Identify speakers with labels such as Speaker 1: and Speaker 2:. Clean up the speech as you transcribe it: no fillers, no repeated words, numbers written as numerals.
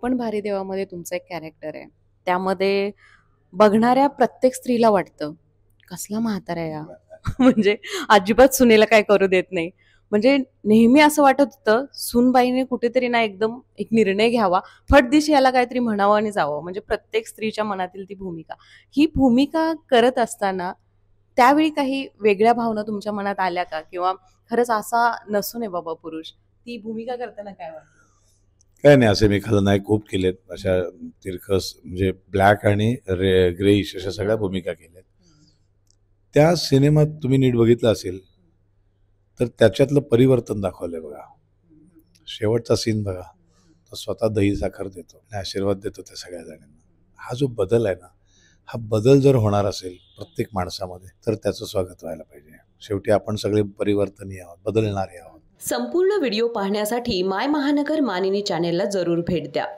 Speaker 1: पण भारी देवामध्ये तुमचं एक कॅरेक्टर आहे. त्यामध्ये बघणाऱ्या प्रत्येक स्त्रीला वाटतं, कसला म्हातारा आहे हा. म्हणजे अजिबात सुनेला काय करू देत नाही. म्हणजे नेहमी असं वाटत होतं, सूनबाईने कुठेतरी ना एकदम एक निर्णय घ्यावा, फटदिशी याला काहीतरी म्हणावं आणि जावं. म्हणजे प्रत्येक स्त्रीच्या मनातील ती भूमिका. ही भूमिका करत असताना त्यावेळी काही वेगळ्या भावना तुमच्या मनात आल्या का? किंवा खरंच असा नसून आहे बाबा पुरुष, ती भूमिका करताना काय वाटलं?
Speaker 2: काय नाही, असे मी खलनायक खूप केलेत. अशा तिरकस म्हणजे ब्लॅक आणि ग्रेइश अशा सगळ्या भूमिका केल्यात. त्या सिनेमात तुम्ही नीट बघितलं असेल तर त्याच्यातलं परिवर्तन दाखवलंय बघा. शेवटचा सीन बघा, तो स्वतः दही साखर देतो आणि आशीर्वाद देतो त्या सगळ्या जणांना. हा जो बदल आहे ना, हा बदल जर होणार असेल प्रत्येक माणसामध्ये तर त्याचं स्वागत व्हायला पाहिजे. शेवटी आपण सगळे परिवर्तनीय आहोत, बदलणारे आहोत.
Speaker 3: संपूर्ण व्हिडिओ पाहण्यासाठी माय महानगर मानिनी चॅनेलला जरूर भेट द्या.